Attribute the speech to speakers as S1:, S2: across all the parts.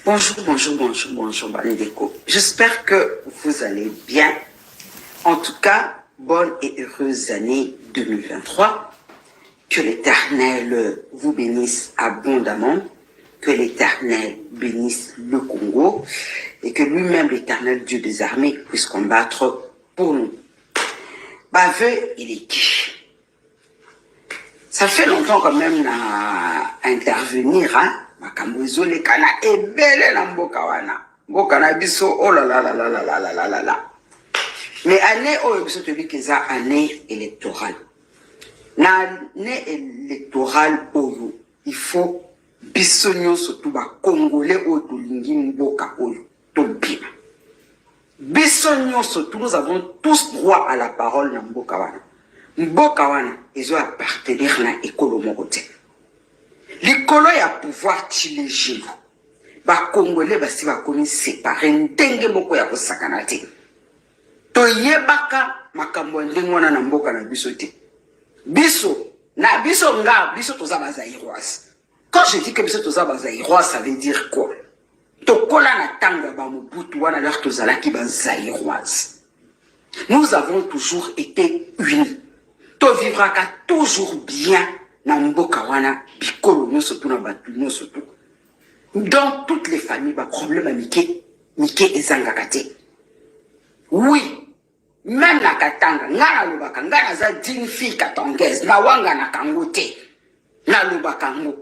S1: Bonjour, Balédeko. J'espère que vous allez bien. En tout cas, bonne et heureuse année 2023. Que l'Éternel vous bénisse abondamment. Que l'Éternel bénisse le Congo. Et que lui-même, l'Éternel Dieu des armées, puisse combattre pour nous. Baveux, il est qui? Ça fait longtemps quand même à intervenir, hein? Makambozo le kana ebele na mboka wana. Mboka na biso, oh là là là là là là là là là là. Mais année oh biso te dit que ça année électorale. Na année électorale oyo, il faut biso surtout ba congolais o tolingi mboka oyo to bima. Biso surtout nous avons tous droit à la parole na mboka wana. Mboka wana ils ont appartenir na ekolo moko te. L'écolo ya pouvoir tiléger. Ba Congolais basi ba komi séparer ndenge moko ya kosakana te. To yebaka makambo ndenge wana na mboka na biso te. Biso toza ba Zaïrois. Quand je dis que biso toza ba Zaïrois, ça veut dire quoi? To kola na tanga ba Mobutu wana leur tozala ki ba Zaïrois. Nous avons toujours été unis. To vivra ka toujours bien. Dans toutes les familles, il y a problème à Miké et Zangakate. Oui, même la Katanga, Ngana Lubaka, Ngana za d'une fille katangaise, na wanga na kangote, na Lubakango.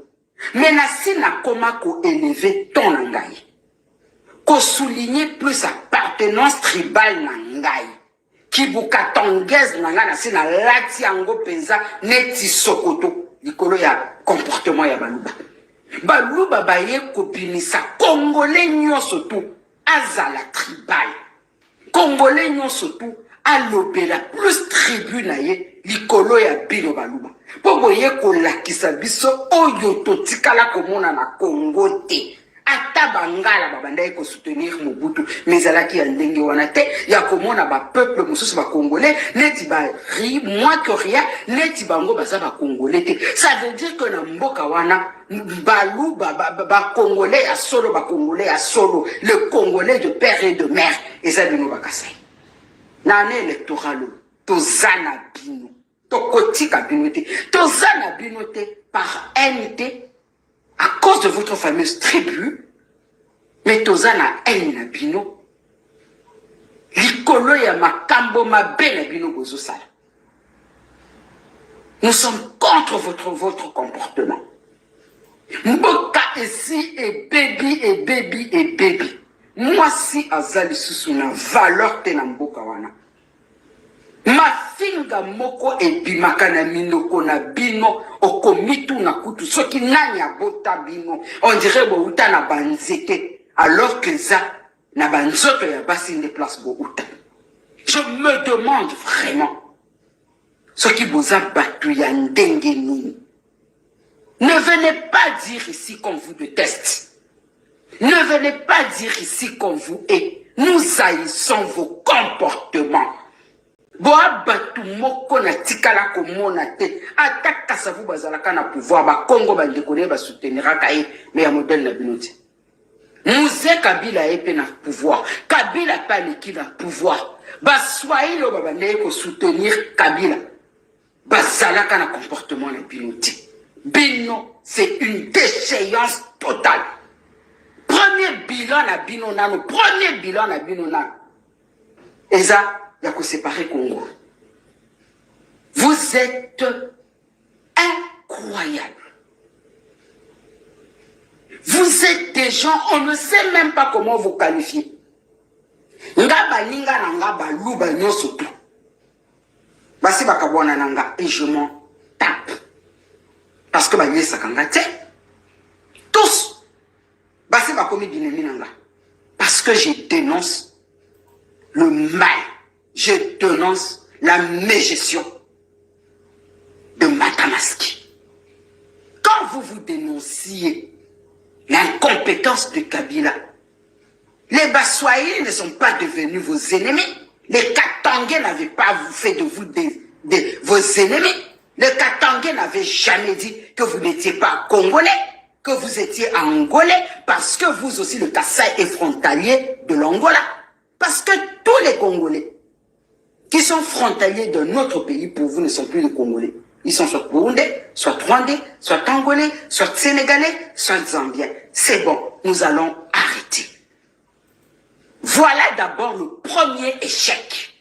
S1: Mais na si na koma ko élever ton nangai, ko souligner plus appartenance tribale nangai. Kibuka tangaise nangana si na lati ango penza neti sokoto. Likolo ya comportement ya baluba. Baluba baye kopinisa Congolais nyonso tu azala tribal. Congolais nyonso tu alobela plus tribu na ye likolo ya bino baluba. Po boye kolakisa biso oyo totikala komona na Congo te. Ata bangala babandai ko soutenir Mobutu mais alaki ya ndenge wana te ya komona ba peuple mususu ba congolais neti ba ri moi que rien neti bango baza ba congolais te. Ça veut dire que na mboka wana balu ba congolais ya solo ba congolais ya solo le congolais de père et de mère eza bino bakasai na année électorale tozana bino tokotika bino te tozana bino te par haine à cause de votre fameuse tribu, mais tozana haine na bino, likolo ya makambo mabe na bino bozosala. Nous sommes contre votre comportement. Mboka ici et baby. Moi si azali susu na valeur te na mboka wana. Mafinga moko ebimaka na minoko na bino okomitu na kutu soki nani abota bino on dirait bo uta na banzete alors que ça na banzoto ya basi de place bo uta. Je me demande vraiment ce qui vous a battu ya ndenge nini. Ne venez pas dire ici qu'on vous déteste. Ne venez pas dire ici qu'on vous hait. Nous haïssons vos comportements. Boa batu moko na tikala komona te ataka savu bazalaka na pouvoir ba Congo ba ndekone ba soutenira kaye mais ya modèle na binoti Mousse Kabila epe na pouvoir Kabila pas qui na pouvoir ba Swahili ba bande ko soutenir Kabila bazalaka na comportement na binoti bino c'est une déchéance totale. Premier bilan na bino nano eza yako séparer Congo. Vous êtes incroyable. Vous êtes des gens, on ne sait même pas comment vous qualifier. Nga balinga na nga baluba nyoso tu. Basi bakabwana nanga et je m'en tape. Parce que banyesa kanga te. Tous. Basi bakomi binemi nanga. Parce que je dénonce le mal. Je dénonce la mégestion de Matamaski. Quand vous dénonciez l'incompétence de Kabila, les Baswahili ne sont pas devenus vos ennemis. Les Katangais n'avaient pas fait de vous vos ennemis. Les Katangais n'avaient jamais dit que vous n'étiez pas Congolais. que vous étiez angolais parce que vous aussi, le Kasaï est frontalier de l'Angola. Parce que tous les Congolais qui sont frontaliers de notre pays, pour vous, ne sont plus des Congolais. Ils sont soit Burundais, soit Rwandais, soit Angolais, soit Sénégalais, soit Zambiens. C'est bon, nous allons arrêter. Voilà d'abord le premier échec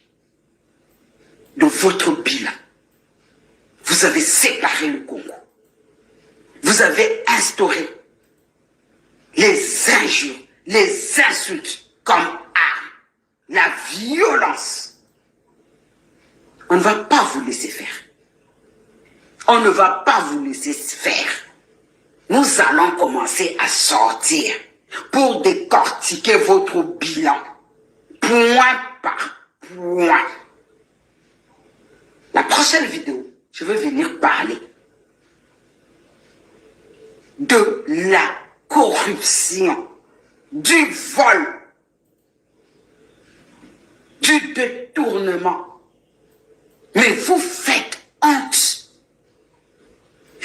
S1: de votre bilan. Vous avez séparé le Congo. Vous avez instauré les injures, les insultes comme arme, la violence. On ne va pas vous laisser faire. On ne va pas vous laisser faire. Nous allons commencer à sortir pour décortiquer votre bilan, point par point. La prochaine vidéo, je vais venir parler de la corruption, du vol, du détournement. Mais vous faites honte.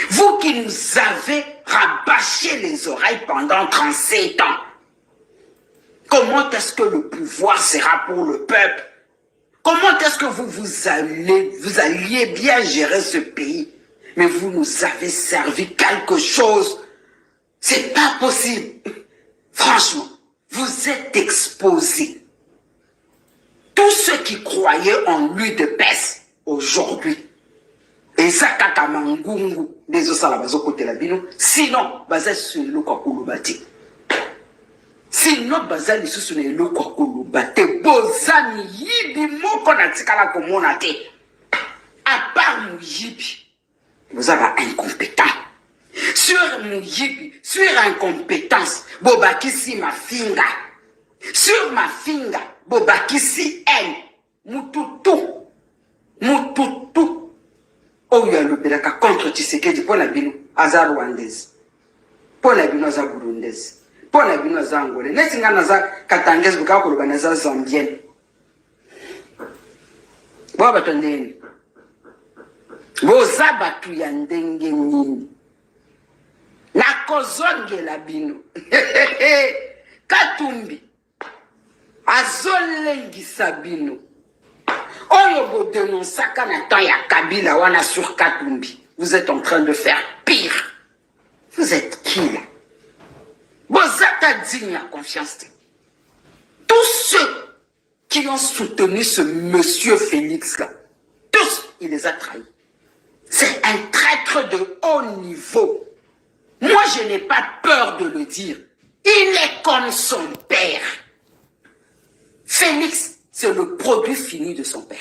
S1: Vous qui nous avez rabâché les oreilles pendant 37 ans. Comment est-ce que le pouvoir sera pour le peuple? Comment est-ce que vous alliez bien gérer ce pays? Mais vous nous avez servi quelque chose. C'est pas possible. Franchement, vous êtes exposés. Tous ceux qui croyaient en lui de peste aujourd'hui, et ça kaka mangungu des osala bazo côté la bino, sinon baza sur le kokulubati. Sinon baza lisusu na le kokulubati. Bozami yibi moko na tikala komona te. À part Mouyibi, vous avez incompétent. Sur Mouyibi, sur incompétence, bobakisi ma finga. Sur ma finga, bobakisi elle. Mututu. Mututu. Oh, il y a le Belaka contre Tshisekedi pour la bino, aza rwandaise. Pour la bino, aza burundaise. Pour la bino, aza angolais. Nesinga naza katangese buka kuluba naza zambienne. Bo batondeni. Boza batu ya ndenge nini. Nakozonge la bino. Katumbi. Azolengisa bino. Oyo dénonçaka na temps ya Kabila wana sur Katumbi. Vous êtes en train de faire pire. Vous êtes qui là? Bozata digne à confiance. Tous ceux qui ont soutenu ce monsieur Félix là, tous, il les a trahis. C'est un traître de haut niveau. Moi, je n'ai pas peur de le dire. Il est comme son père. Félix, c'est le produit fini de son père.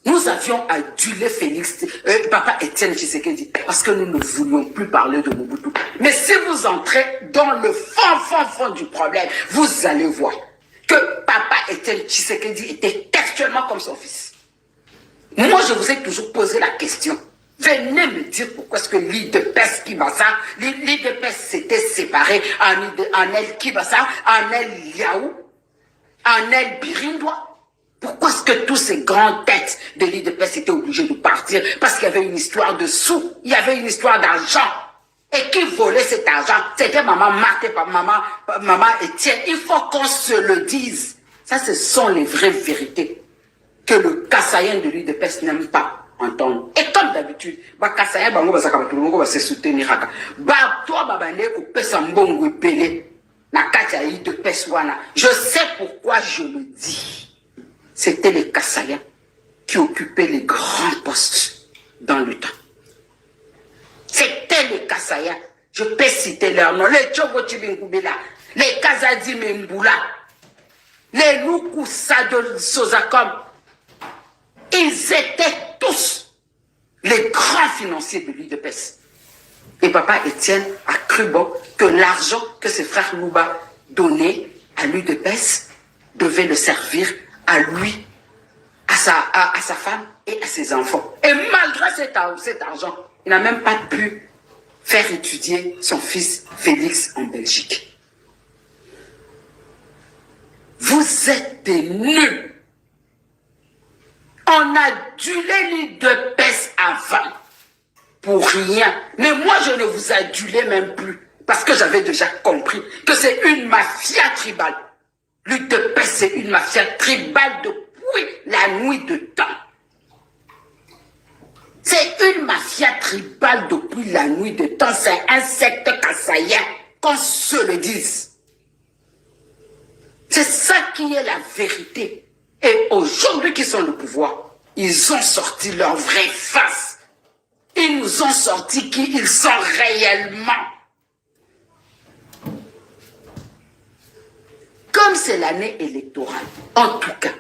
S1: Nous avions adulé Félix, papa Étienne Tshisekedi, parce que nous ne voulions plus parler de Mobutu. Mais si vous entrez dans le fond du problème, vous allez voir que papa Étienne Tshisekedi était textuellement comme son fils. Moi, je vous ai toujours posé la question. Venez me dire pourquoi est-ce que l'IDPS Kibasa, l'IDPS s'était séparé en El Kibasa, en El Yaou, en El Birindois. Pourquoi est-ce que tous ces grandes têtes de l'IDPS étaient obligés de partir? Parce qu'il y avait une histoire de sous, il y avait une histoire d'argent. Et qui volait cet argent? C'était maman Marthe et maman Étienne. Il faut qu'on se le dise. Ça, ce sont les vraies vérités que le Kassaïen de l'IDPS n'aime pas entendre. Et comme d'habitude, Kassaïen bango basaka batulungo va se soutenir. Toi babane ko pesa mbongo epele na kati ya l'IDPS wana. Je sais pourquoi je le dis. C'était les Kassaïens qui occupaient les grands postes dans le temps. C'était les Kassaïens. Je peux citer leur nom. Les Tchogo Chibinkubila, les Kazadi Memboula, les Lukusa de Sozakom. Ils étaient tous les grands financiers de l'IDPS. Et papa Étienne a cru bon que l'argent que ses frères Louba donnaient à l'UDPS devait le servir à lui, à sa femme et à ses enfants. Et malgré cet argent, il n'a même pas pu faire étudier son fils Félix en Belgique. Vous êtes des nuls. On a adulé l'IDPS avant. Pour rien. Mais moi, je ne vous adulais même plus. parce que j'avais déjà compris que c'est une mafia tribale. L'UDP, c'est une mafia tribale depuis la nuit de temps. C'est une mafia tribale depuis la nuit de temps. C'est un secte kassaïen, qu'on se le dise. C'est ça qui est la vérité. Et aujourd'hui qu'ils sont le pouvoir, ils ont sorti leur vraie face. Ils nous ont sorti qui ils sont réellement. Comme c'est l'année électorale, en tout cas,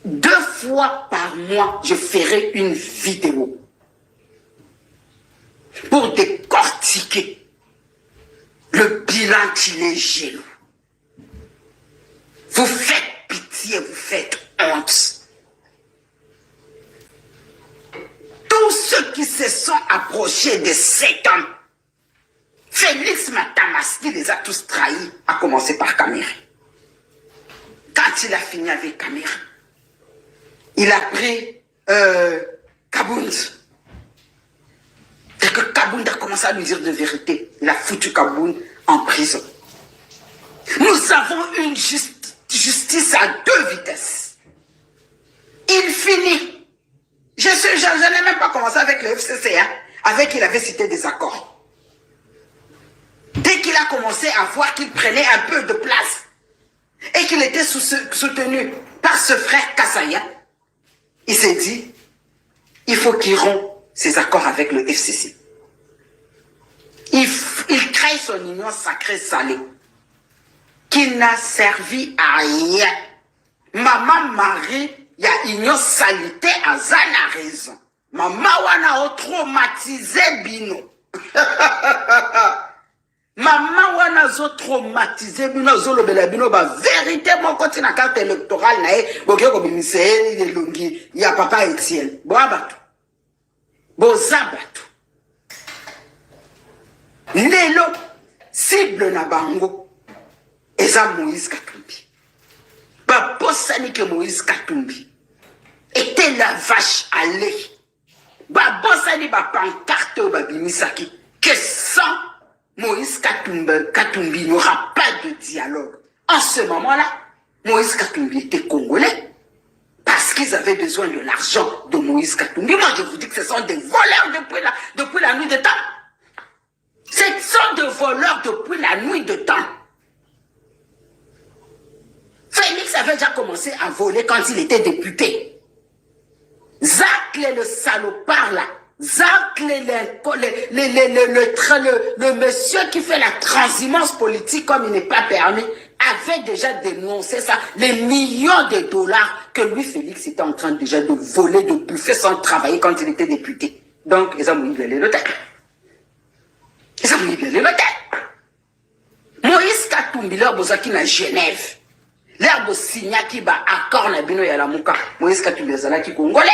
S1: 2 fois par mois, je ferai une vidéo pour décortiquer le bilan qu'il est jaloux. Vous faites pitié, vous faites honte. Tous ceux qui se sont approchés de cet homme, Félix Matamaski les a tous trahis, à commencer par Kamere. Quand il a fini avec Kamere, il a pris Kabound. Et que Kabound a commencé à lui dire de vérité, il a foutu Kabound en prison. Nous avons une justice à 2 vitesses. Il finit. Je n'ai même pas commencé avec le FCC, hein, avec qui il avait cité des accords. Dès qu'il a commencé à voir qu'il prenait un peu de place et qu'il était soutenu par ce frère Kassaïa, il s'est dit, il faut qu'il rompt ses accords avec le FCC. Il crée son union sacrée salée, qui n'a servi à rien. Maman Marie, il y a union salité à Zana raison. Maman wana a traumatisé Bino. Maman wana a traumatisé Bino. Zolo bela Bino ba vérité mon côté na carte électorale na e boke ko bimise le longi ya papa Etienne. Bo abatu. Bo zabatu. Lelo cible na bango eza Moïse Katumbi. Ba bossani que Moïse Katumbi était la vache à lait. Ba bossani ba pancarte ba bimisaki que sans Moïse Katumbi n'y aura pas de dialogue. En ce moment-là, Moïse Katumbi était congolais parce qu'ils avaient besoin de l'argent de Moïse Katumbi. Moi, je vous dis que ce sont des voleurs depuis la nuit de temps. Ce sont des voleurs depuis la nuit de temps. Félix avait déjà commencé à voler quand il était député. Zacle le salopard là, Zacle le monsieur qui fait la transhumance politique comme il n'est pas permis, avait déjà dénoncé ça, les millions de dollars que lui, Félix, était en train déjà de voler, de bouffer sans travailler quand il était député. Donc, ils ont mis le tête. Ils ont mis le tête. Moïse Katumbi, leur bozaki na Genève. L'herbe signa qui va accord na bino ya la muka. Moïse Katumbi ezalaki congolais.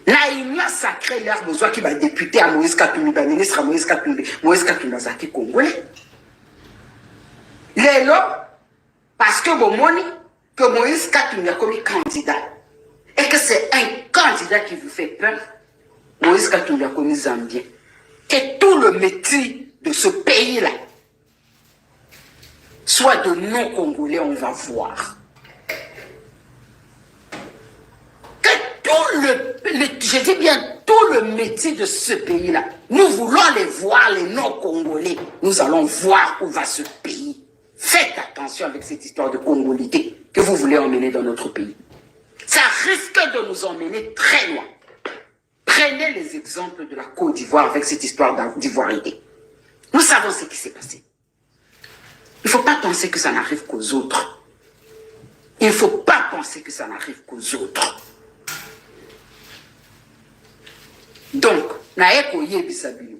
S1: La union sacrée l'herbe zwa qui va député à Moïse Katumbi, ba ministre à Moïse Katumbi. Moïse Katumbi ezalaki congolais. Lelo, parce que bon moni, que Moïse Katumbi a commis candidat. Et que c'est un candidat qui vous fait peur. Moïse Katumbi a commis Zambien. Que tout le métier de ce pays-là soit de non-congolais, on va voir. Que tout je dis bien tout le métier de ce pays-là, nous voulons les voir, les non-congolais. Nous allons voir où va ce pays. Faites attention avec cette histoire de congolité que vous voulez emmener dans notre pays. Ça risque de nous emmener très loin. Prenez les exemples de la Côte d'Ivoire avec cette histoire d'ivoirité. Nous savons ce qui s'est passé. Il ne faut pas penser que ça n'arrive qu'aux autres. Il ne faut pas penser que ça n'arrive qu'aux autres. Donc, naeko yebisabino.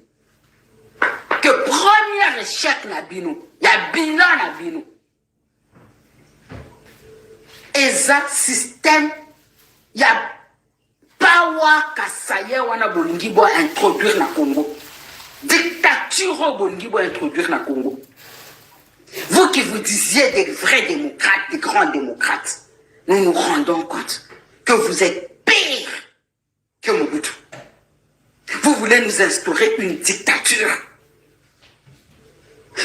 S1: Que premier échec nabino, il y a bilan nabino. Et ça, système, il y a power kasaye wana bolingi bo introduire na Congo. Dictature bolingi bo introduire na Congo. Vous qui vous disiez des vrais démocrates, des grands démocrates, nous nous rendons compte que vous êtes pire que Mobutu. Vous voulez nous instaurer une dictature.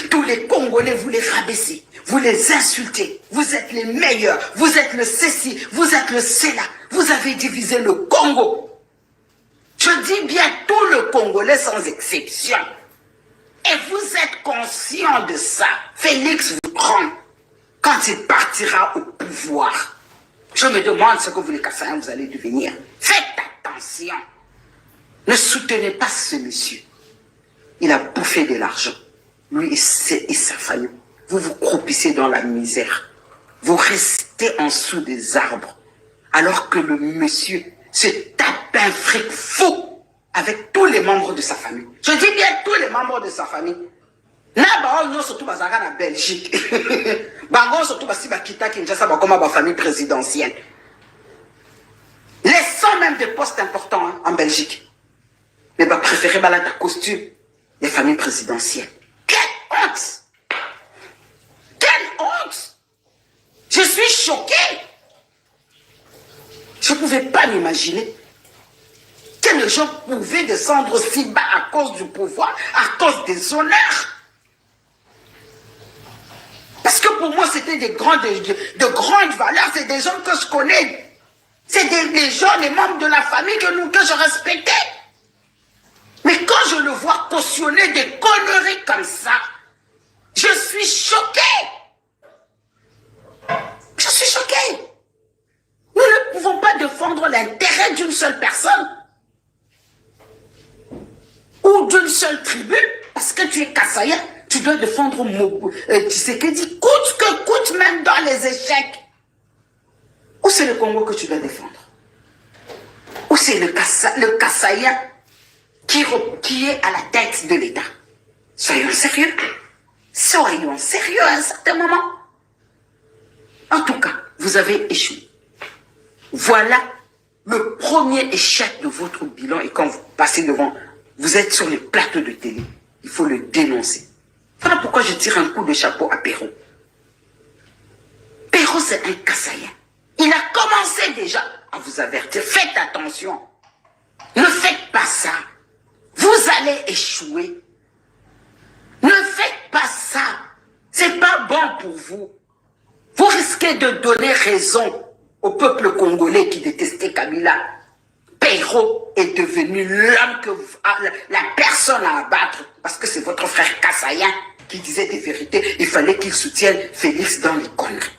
S1: Tous les Congolais, vous les rabaissez, vous les insultez. Vous êtes les meilleurs, vous êtes le ceci, vous êtes le cela. Vous avez divisé le Congo. Je dis bien tout le Congolais sans exception. Et vous êtes conscient de ça. Félix vous prend quand il partira au pouvoir. Je me demande ce que vous les Kassaïens vous allez devenir. Faites attention. Ne soutenez pas ce monsieur. Il a bouffé de l'argent. Lui et sa famille. Vous vous croupissez dans la misère. Vous restez en dessous des arbres. Alors que le monsieur se tape un fric fou avec tous les membres de sa famille. Je dis bien tous les membres de sa famille. Non, surtout en Belgique. Surtout en famille présidentielle. Laissons même des postes importants en Belgique. Mais préférez ta costume des familles présidentielles. Quelle honte! Quelle honte! Je suis choquée. Je ne pouvais pas m'imaginer que les gens pouvaient descendre si bas à cause du pouvoir, à cause des honneurs. Parce que pour moi, c'était de grandes valeurs. C'est des gens que je connais. C'est des gens, les membres de la famille que je respectais. Mais quand je le vois cautionner des conneries comme ça, je suis choquée. Je suis choquée. Nous ne pouvons pas défendre l'intérêt d'une seule personne ou d'une seule tribu parce que tu es Kassaïen. Tu dois défendre Tshisekedi coûte que coûte, même dans les échecs. Ou c'est le Congo que tu dois défendre? Ou c'est le Kassaïen qui est à la tête de l'État? Soyons sérieux. Soyons sérieux à un certain moment. En tout cas, vous avez échoué. Voilà le premier échec de votre bilan. Et quand vous passez devant, vous êtes sur les plateaux de télé. Il faut le dénoncer. Voilà pourquoi je tire un coup de chapeau à Perrault. Perrault, c'est un Kassaïen. Il a commencé déjà à vous avertir. Faites attention. Ne faites pas ça. Vous allez échouer. Ne faites pas ça. C'est pas bon pour vous. Vous risquez de donner raison au peuple congolais qui détestait Kabila. Perrault est devenu l'homme la personne à abattre parce que c'est votre frère Kassaïen qui disait des vérités. Il fallait qu'il soutienne Félix dans les conneries.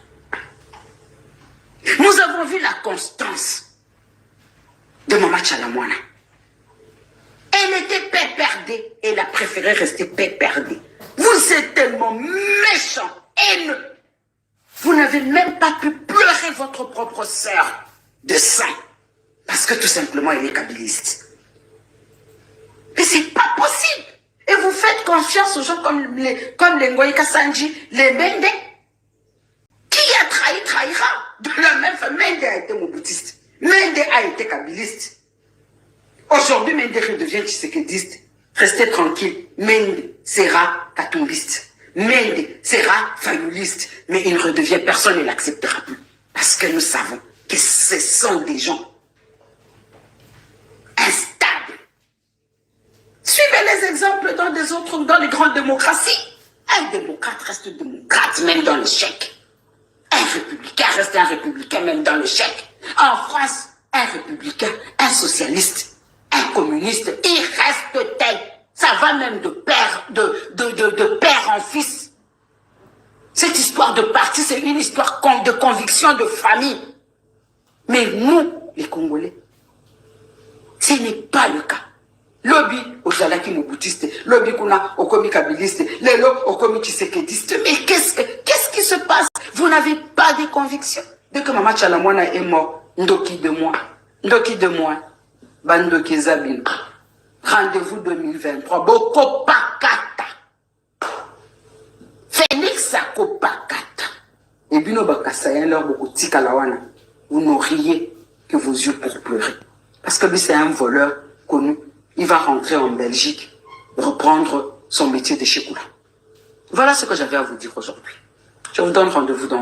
S1: Nous avons vu la constance de Mama Tchalamwana. Elle était péperdée et elle a préféré rester péperdée. Vous êtes tellement méchant, haineux. Vous n'avez même pas pu pleurer votre propre sœur de sang. Parce que tout simplement, elle est kabiliste. Mais c'est pas possible. Et vous faites confiance aux gens comme les Ngoï Kassanji, les Mende. Qui a trahi, trahira. De la même façon, Mende a été moboutiste. Mende a été kabiliste. Aujourd'hui, Mende redevient tshisekediste. Restez tranquille. Mende sera katombiste. Mende sera fayouliste. Mais il redevient personne, il n'acceptera plus. Parce que nous savons que ce sont des gens instables. Suivez les exemples dans les grandes démocraties. Un démocrate reste démocrate, même dans l'échec. Un républicain reste un républicain, même dans l'échec. En France, un républicain, un socialiste, un communiste, il reste tel. Ça va même de père en fils. Cette histoire de parti, c'est une histoire de conviction, de famille. Mais nous, les Congolais, ce n'est pas le cas. Lobby au Jalaki Moboutiste, lobby kuna au komi kabiliste, lelo au komi tshisekediste. Mais qu'est-ce qui se passe? Vous n'avez pas de conviction. Dès que Mama Tchalamwana est mort, Ndoki de moi, Bandoki Zabin. Rendez-vous 2023. Boko Pakata. Félix Ako Pakata. Et Bino Bakassayen, leur beaucoup tikalawana. Vous n'auriez que vos yeux pour pleurer. Parce que lui, c'est un voleur connu. Il va rentrer en Belgique, reprendre son métier de Chekoula. Voilà ce que j'avais à vous dire aujourd'hui. Je vous donne rendez-vous dans